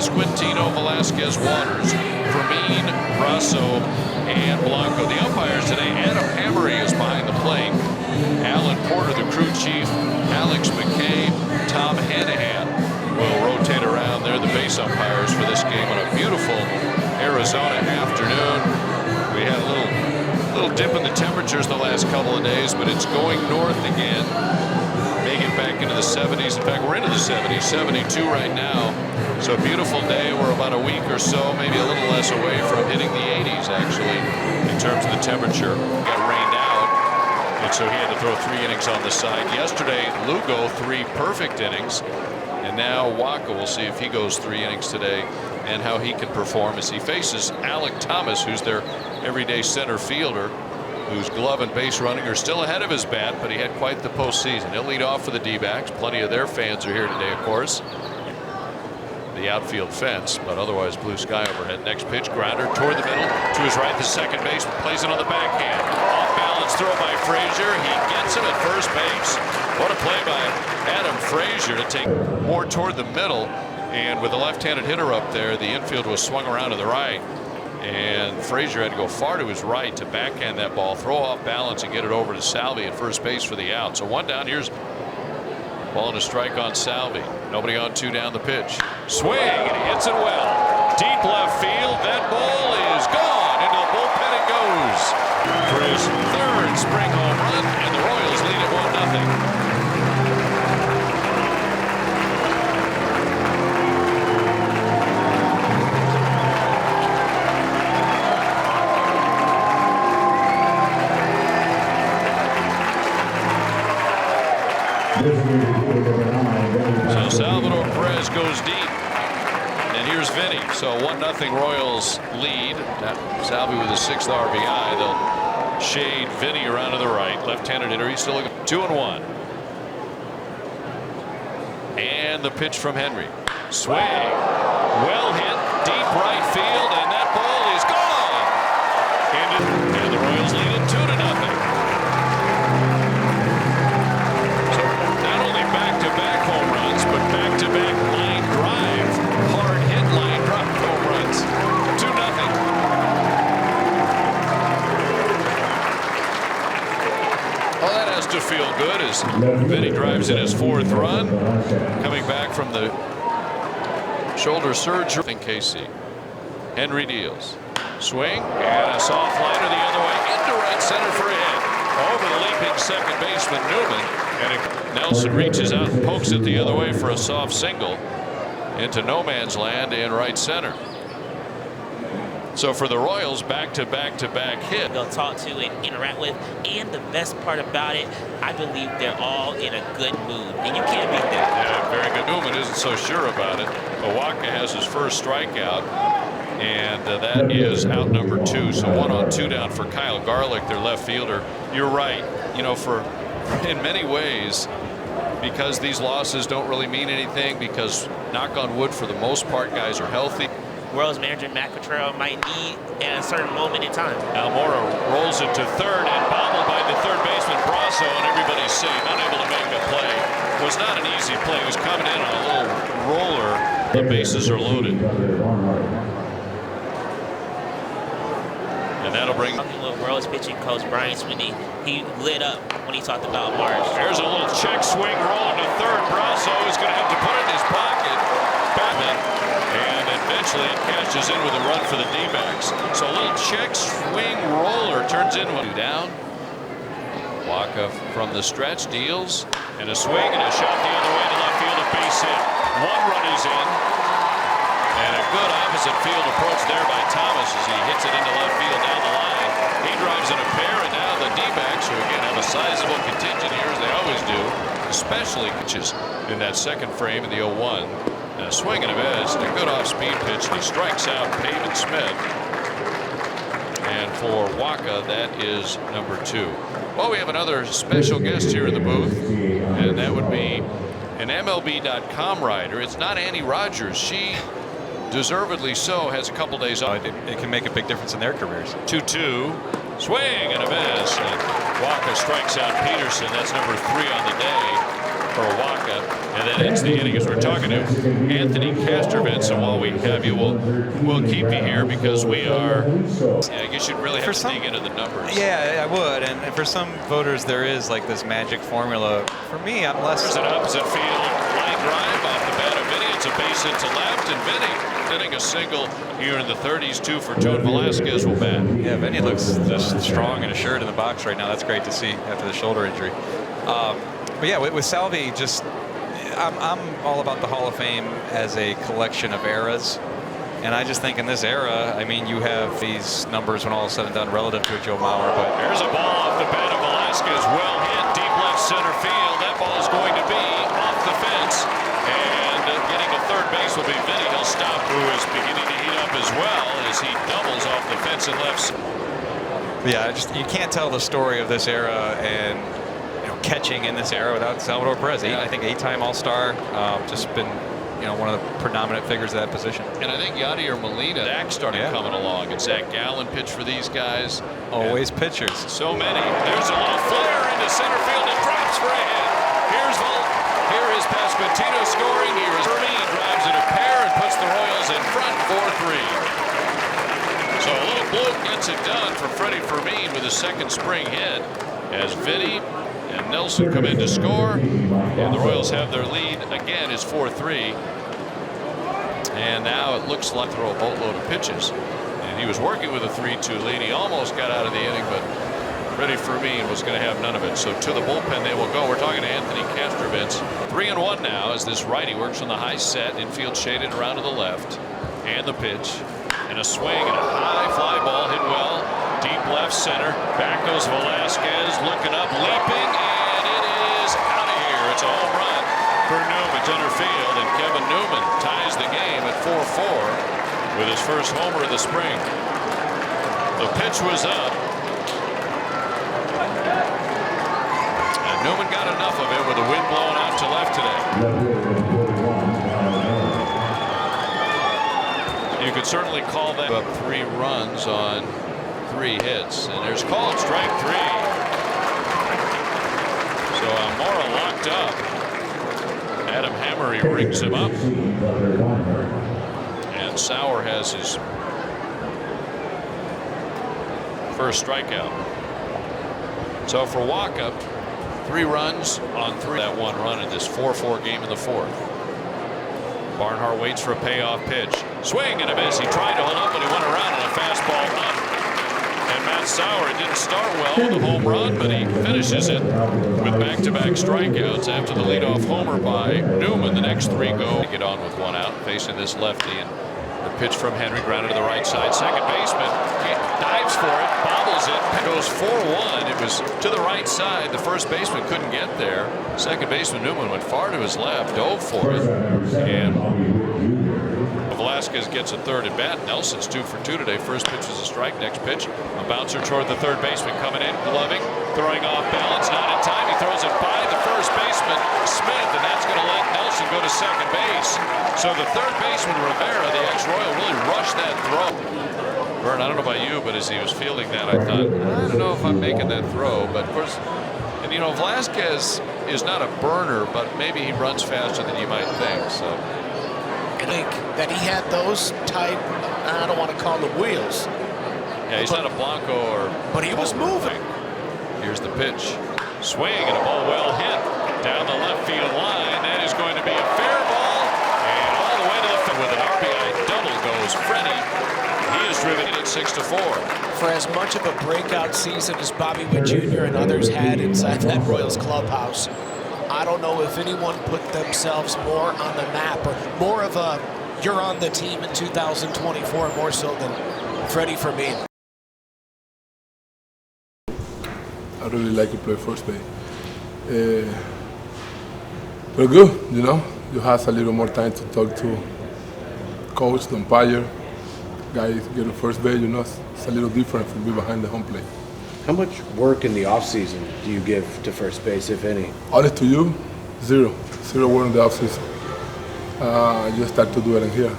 Pasquantino, Velasquez, Waters, Fermin, Brasso, and Blanco. The umpires today, Adam Hammery is behind the plate. Alan Porter, the crew chief, Alex McKay, Tom Hanahan will rotate around. They're the base umpires for this game on a beautiful Arizona afternoon. We had a little dip in the temperatures the last couple of days, but it's going north again. May get back into the 70s. In fact, we're into the 70s, 72 right now. So a beautiful day. We're about a week or so, maybe a little less away from hitting the 80s, actually, in terms of the temperature. Got rained out, and so he had to throw 3 innings on the side. Yesterday, Lugo 3 perfect innings, and now Waka, we'll see if he goes 3 innings today and how he can perform as he faces Alec Thomas, who's their everyday center fielder, whose glove and base running are still ahead of his bat, but he had quite the postseason. He'll lead off for the D-backs. Plenty of their fans are here today, of course. The outfield fence, but otherwise blue sky overhead. Next pitch, grounder toward the middle to his right. The second baseman plays it on the backhand. Off balance throw by Frazier. He gets him at first base. What a play by Adam Frazier to take more toward the middle. And with the left-handed hitter up there, the infield was swung around to the right. And Frazier had to go far to his right to backhand that ball, throw off balance, and get it over to Salvi at first base for the out. So 1 down. Here's ball and a strike on Salvi. Nobody on, 2 down the pitch. Swing, and he hits it well. Deep left field. That ball is gone. Into the bullpen it goes for his 3rd spring home run, and the Royals lead it 1-0. So Salvador Perez goes deep, and here's Vinnie. So 1-0 Royals lead. Salvi with his 6th RBI. They'll shade Vinnie around to the right. Left-handed hitter. He's still 2-1. And the pitch from Henry. Swing. Well hit. Deep right field, and that ball is gone. And the Royals lead it 2-0. Back-to-back home runs, but back-to-back line drive, hard hit line drive home runs. 2-0. Well, that has to feel good as Vinnie drives in his 4th run, coming back from the shoulder surgery in KC. Henry deals. Swing, and a soft liner the other way into right center for a hit. Over the leaping second baseman Newman, and Nelson reaches out and pokes it the other way for a soft single into no man's land in right center. So for the Royals, back-to-back hit. They'll talk to and interact with, and the best part about it, I believe they're all in a good mood, and you can't beat that. Yeah, very good. Newman isn't so sure about it. Waka has his first strikeout, and that is out number 2. So 1 on, 2 down for Kyle Garlick, their left fielder. You're right. You know, in many ways, because these losses don't really mean anything, because knock on wood, for the most part, guys are healthy. Royals manager Matt Quatrell might need at a certain moment in time. Almora rolls it to 3rd and bobbled by the 3rd baseman Brasso, and everybody's safe, unable to make a play. It was not an easy play. He was coming in on a little roller. The bases are loaded. And that'll bring Royals pitching coach Brian Sweeney, he lit up when he talked about Marsh. There's a little check swing rolling to 3rd. Brasso is going to have to put it in his pocket. Batman, and eventually it catches in with a run for the D-backs. So a little check swing roller turns into 2 down. Waka from the stretch deals, and a swing and a shot the other way to left field, a base hit. 1 run is in. And a good opposite field approach there by Thomas as he hits it into left field down the line. He drives in a pair, and now the D-backs, who again have a sizable contingent here, as they always do, especially pitches in that second frame in the 0-1. And a swing and a miss, and a good off-speed pitch, and he strikes out Pavin Smith. And for Waka, that is number 2. Well, we have another special guest here in the booth, and that would be an MLB.com writer. It's not Annie Rogers. She, deservedly so, has a couple days off. It can make a big difference in their careers. 2-2. Swing and a miss. And Waka strikes out Peterson. That's number 3 on the day. for a walk-up, and then it's the inning. As we're talking to Anthony Castrovitz, and while we have you, we'll keep you here because we are. Yeah, I guess you'd really have to dig into the numbers. Yeah, I would. And for some voters, there is like this magic formula. For me, I'm less. There's an opposite field line drive off the bat of Vinnie. It's a base hit to left, and Vinnie hitting a single here in the 30s. 2 for 2. Velasquez will bat. Yeah, Vinnie looks just strong and assured in the box right now. That's great to see after the shoulder injury. But yeah, with Salvi, just I'm all about the Hall of Fame as a collection of eras. And I just think in this era, I mean, you have these numbers when all is said and done relative to a Joe Mauer. But there's a ball off the bat of Velasquez. Well hit, deep left center field. That ball is going to be off the fence. And getting to third base will be Vinnie. He'll stop, who is beginning to heat up as well as he doubles off the fence and left. Yeah, you can't tell the story of this era and catching in this era without Salvador Perez. I think 8-time All-Star, just been one of the predominant figures of that position. And I think Yadier Molina, Zach started coming along, and Zach Gallen pitched for these guys. Always pitchers. So many. There's a little flare into center field and drops for a hit. Here is Pasquantino scoring. Here is Fermin, drives it a pair and puts the Royals in front 4-3. So a little bloke gets it done for Freddie Fermin with his second spring hit as Vinnie and Nelson come in to score, and the Royals have their lead again. Is 4-3, and now it looks like throw a boatload of pitches, and he was working with a 3-2 lead. He almost got out of the inning, but Freddie Fermin was going to have none of it. So to the bullpen they will go. We're talking to Anthony Castrovitz. 3-1 now as this righty works on the high set, infield shaded around to the left, and the pitch, and a swing and a high fly ball hit well. Deep left center. Back goes Velasquez, looking up, leaping, and it is out of here. It's a home run for Newman. Center field, and Kevin Newman ties the game at 4-4 with his first homer of the spring. The pitch was up, and Newman got enough of it with the wind blowing out to left today. You could certainly call that up 3 runs on 3 hits, and there's called strike 3. So Mora locked up. Adam Hammery rings him up, and Sauer has his first strikeout. So for walk-up, 3 runs on 3. That 1 run in this 4-4 game in the 4th. Barnhart waits for a payoff pitch. Swing and a miss. He tried to hold up, but he went around on a fastball up. And Matt Sauer didn't start well with a home run, but he finishes it with back-to-back strikeouts after the leadoff homer by Newman. The next 3 go. Get on with 1 out, facing this lefty, and the pitch from Henry grounded to the right side. Second baseman dives for it, bobbles it, goes 4-1. It was to the right side. The first baseman couldn't get there. Second baseman Newman went far to his left, dove for it, and Velasquez gets a third at bat. Nelson's 2 for 2 today. First pitch is a strike. Next pitch, a bouncer toward the third baseman coming in, gloving, throwing off balance, not in time. He throws it by the first baseman, Smith, and that's going to let Nelson go to second base. So the third baseman, Rivera, the ex-Royal, really rushed that throw. Vern, I don't know about you, but as he was fielding that, I thought, I don't know if I'm making that throw. But of course, and Velasquez is not a burner, but maybe he runs faster than you might think. So I think that he had those type, I don't want to call them wheels. Yeah, he's not a Blanco but he was moving. Here's the pitch. Swing and a ball well hit down the left field line. That is going to be a fair ball. And all the way to the field with an RBI double goes Freddie. He is driven at 6-4. For as much of a breakout season as Bobby Witt Jr. and others had inside that Royals clubhouse, I don't know if anyone put themselves more on the map or more of a you're on the team in 2024 more so than Freddie Fermin. I really like to play first base. But good, you have a little more time to talk to coach, the umpire, guys get to first base, it's a little different from being behind the home plate. How much work in the offseason do you give to first base, if any? Honest to you, zero work in the offseason. I just start to do it in here.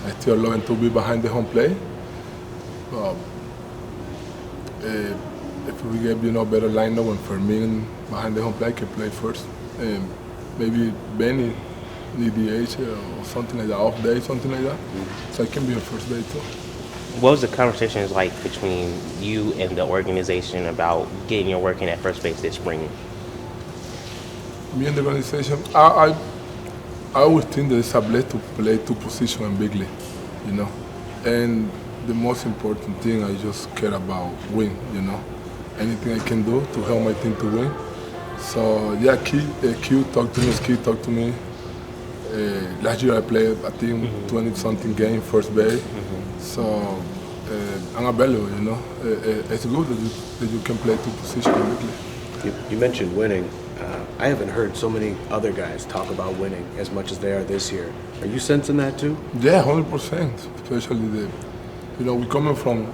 I still love to be behind the home plate. if we get better lineup and Fermin behind the home plate can play first, and maybe Benny need DH or something like that, off day, something like that. So I can be on first day too. What was the conversations like between you and the organization about getting your work in at first base this spring? Me and the organization, I always think that it's a blessing to play two positions in big league, and the most important thing, I just care about win, anything I can do to help my team to win. So yeah, Q talked to me. Last year I played, I think, 20-something games first base. So I'm available, it's good that you can play two positions in big league. You mentioned winning. I haven't heard so many other guys talk about winning as much as they are this year. Are you sensing that too? Yeah, 100%. Especially we coming from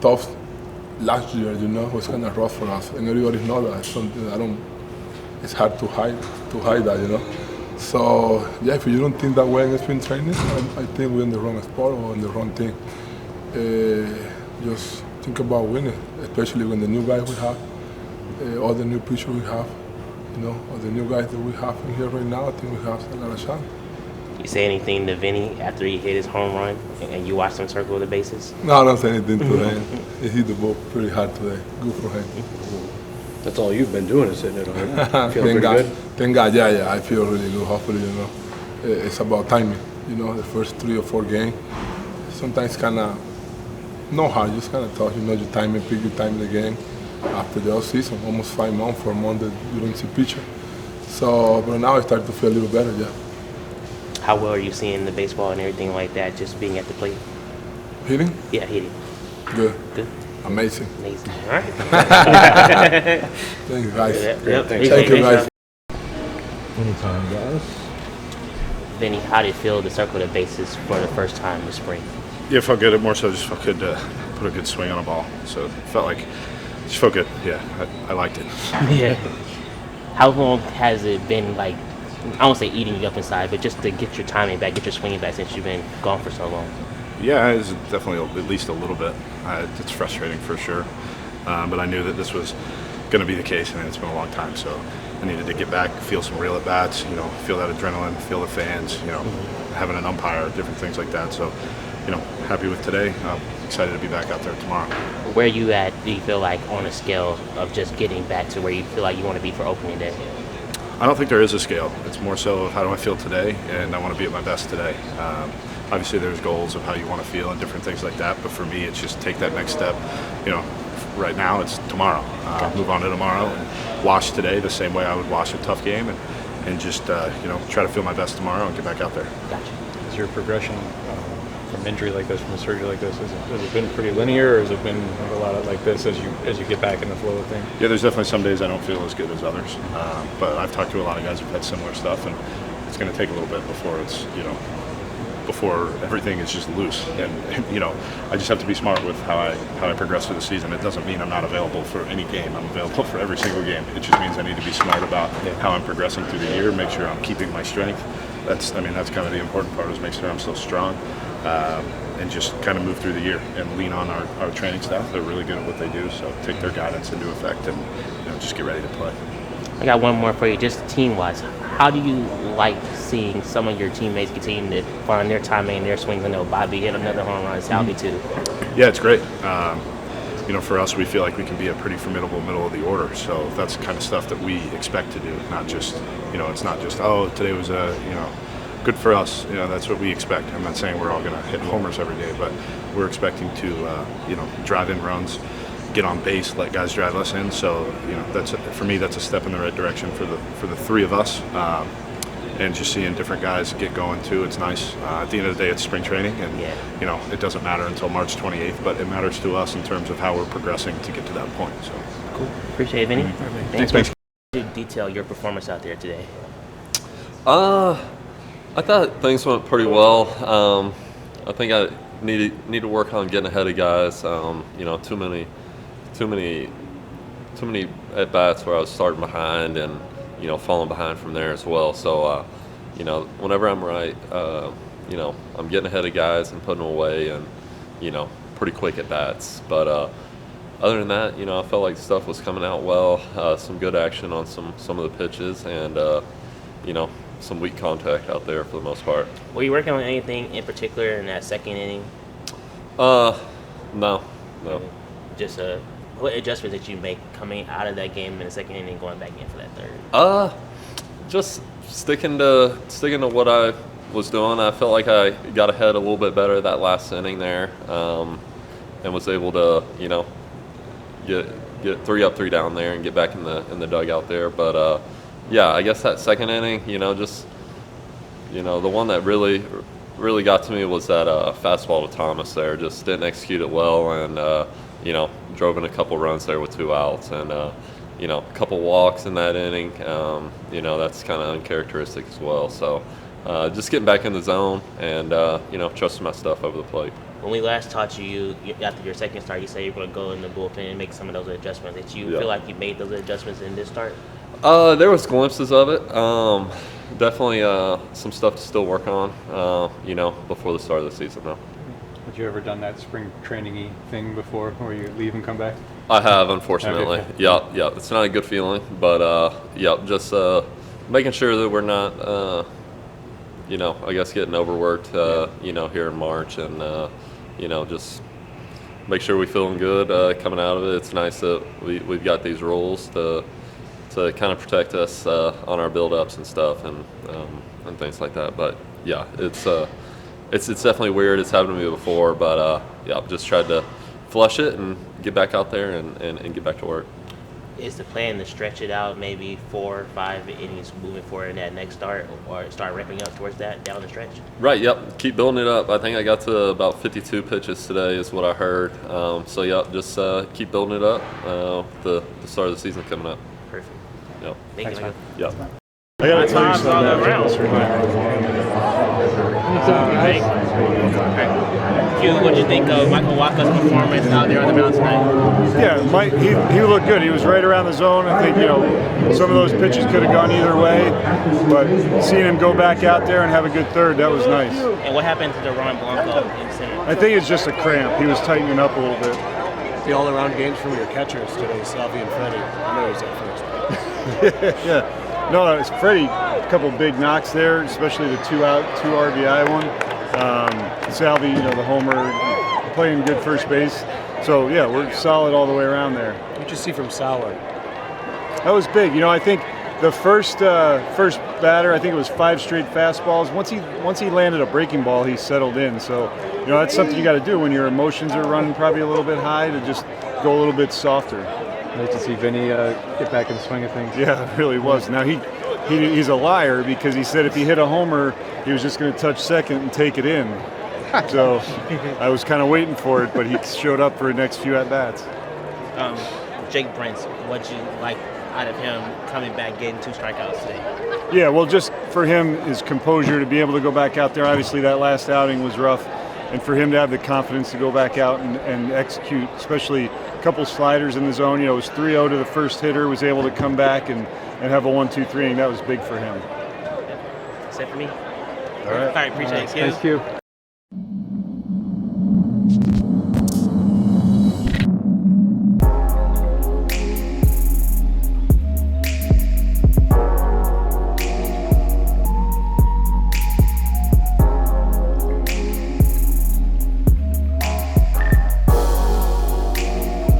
tough last year. It was kind of rough for us, and everybody knows that. It's something it's hard to hide that. So yeah, if you don't think that way in spring training, I think we're in the wrong spot or in the wrong thing. Just think about winning, especially when the new guys we have, all the new pitchers we have, all the new guys that we have in here right now. I think we have a lot of chance. You say anything to Vinnie after he hit his home run and you watched him circle the bases? No, I don't say anything to him. He hit the ball pretty hard today. Good for him. That's all you've been doing is hitting it home. Feeling pretty good? Thank God, yeah, I feel really good. Hopefully, it's about timing. The first 3 or 4 games, sometimes kind of not hard, just kind of tough. Your timing, pick your time in the game. After the off season, almost 5 months, 4 months that you don't see pitcher. So, but now I start to feel a little better, yeah. How well are you seeing the baseball and everything like that, just being at the plate? Hitting? Yeah, hitting. Good. Good. Amazing. Amazing. All right. Thank you, guys. Yep. Thank you, guys. Anytime, guys. Vinnie, how did it feel to circle the bases for the first time this spring? Yeah, it felt good. More so just felt good to put a good swing on a ball. So it felt good. Yeah, I liked it. Yeah. How long has it been, like, I won't say eating you up inside, but just to get your timing back, get your swinging back since you've been gone for so long? Yeah, it's definitely at least a little bit. It's frustrating for sure. But I knew that this was going to be the case, and it's been a long time. So I needed to get back, feel some real at-bats, feel that adrenaline, feel the fans, having an umpire, different things like that. So, happy with today. Excited to be back out there tomorrow. Where are you at, do you feel like, on a scale of just getting back to where you feel like you want to be for opening day? I don't think there is a scale. It's more so of how do I feel today, and I want to be at my best today. Obviously, there's goals of how you want to feel and different things like that, but for me, it's just take that next step. Right now, it's tomorrow. Move on to tomorrow and wash today the same way I would wash a tough game, and just try to feel my best tomorrow and get back out there. Gotcha. Is your progression from injury like this, from a surgery like this, has it been pretty linear, or has it been a lot of like this as you get back in the flow of things? Yeah, there's definitely some days I don't feel as good as others, but I've talked to a lot of guys who've had similar stuff, and it's going to take a little bit before it's before everything is just loose. And I just have to be smart with how I progress through the season. It doesn't mean I'm not available for any game. I'm available for every single game. It just means I need to be smart about how I'm progressing through the year, make sure I'm keeping my strength. That's kind of the important part, is make sure I'm still strong, and just kind of move through the year and lean on our training staff. They're really good at what they do, so take their guidance into effect and just get ready to play. I got one more for you, just team-wise. How do you like seeing some of your teammates continue to find their timing and their swings? I know Bobby hit another home run, Salvi too. Yeah, it's great. For us, we feel like we can be a pretty formidable middle of the order. So that's the kind of stuff that we expect to do, not just, it's not just, today was good for us. That's what we expect. I'm not saying we're all going to hit homers every day, but we're expecting to, drive in runs, get on base, let guys drive us in. So, for me, that's a step in the right direction for the three of us. And just seeing different guys get going too, it's nice. At the end of the day, it's spring training, and it doesn't matter until March 28th, but it matters to us in terms of how we're progressing to get to that point. So cool. Appreciate it, Vinnie. Thanks. Detail your performance out there today. I thought things went pretty well. I think I need to work on getting ahead of guys. Too many at bats where I was starting behind and falling behind from there as well. So whenever I'm right, I'm getting ahead of guys and putting them away, and pretty quick at bats. But other than that, you know, I felt like stuff was coming out well. Some good action on some of the pitches, and you know, some weak contact out there for the most part. Were you working on anything in particular in that second inning? No. Just what adjustments did you make coming out of that game in the second inning, going back in for that third? Just sticking to what I was doing. I felt like I got ahead a little bit better that last inning there, and was able to, you know, get 3 up, 3 down there and get back in the dugout there. But yeah, I guess that second inning, you know, just, you know, the one that really got to me was that fastball to Thomas there. Just didn't execute it well, and you know, drove in a couple runs there with 2 outs, and you know, a couple walks in that inning. You know, that's kind of uncharacteristic as well. So just getting back in the zone and you know, trusting my stuff over the plate. When we last talked to you after your second start, you said you were going to go in the bullpen and make some of those adjustments. Did you feel like you made those adjustments in this start? There was glimpses of it. Definitely some stuff to still work on, you know, before the start of the season, though. Had you ever done that spring training-y thing before, where you leave and come back? I have, unfortunately. Okay. Yeah. It's not a good feeling, but yeah, just making sure that we're not, you know, I guess getting overworked, you know, here in March, and you know, just make sure we're feeling good coming out of it. It's nice that we've got these rules to kind of protect us on our build-ups and stuff, and things like that. But yeah, it's definitely weird. It's happened to me before, but yeah, I've just tried to flush it and get back out there and get back to work. Is the plan to stretch it out maybe 4 or 5 innings moving forward in that next start, or start ramping up towards that down the stretch? Right, yep. Keep building it up. I think I got to about 52 pitches today is what I heard. So, yep, just keep building it up. The start of the season coming up. Perfect. Yep. Thank you, Michael. Yep. I got to tell you something. What did you think of Michael Wacha's performance out there on the mound tonight? Yeah, Mike, he looked good. He was right around the zone. I think, you know, some of those pitches could have gone either way, but seeing him go back out there and have a good third, that was nice. And what happened to Ron Blanco in center? I think it's just a cramp. He was tightening up a little bit. The all-around games from your catchers today, Salvi and Freddie. I know he was at first. Yeah. No, it's Freddie. A couple big knocks there, especially the 2-out, 2 RBI one. Salvi, you know, the homer, playing good first base. So yeah, we're solid all the way around there. What'd you see from Sal? That was big. You know, I think the first batter, I think it was 5 straight fastballs. Once he landed a breaking ball, he settled in. So, you know, that's something you got to do when your emotions are running probably a little bit high, to just go a little bit softer. Nice to see Vinnie get back in the swing of things. Yeah, it really was. Now he's a liar, because he said if he hit a homer, he was just going to touch second and take it in. So I was kind of waiting for it, but he showed up for the next few at-bats. Jake Brentz, what'd you like out of him coming back, getting 2 strikeouts today? Yeah, well, just for him, his composure to be able to go back out there. Obviously, that last outing was rough. And for him to have the confidence to go back out and execute, especially a couple sliders in the zone. You know, it was 3-0 to the first hitter, was able to come back and have a 1-2-3 inning. That was big for him. That's it for me. All right. All right, appreciate it. Thank you.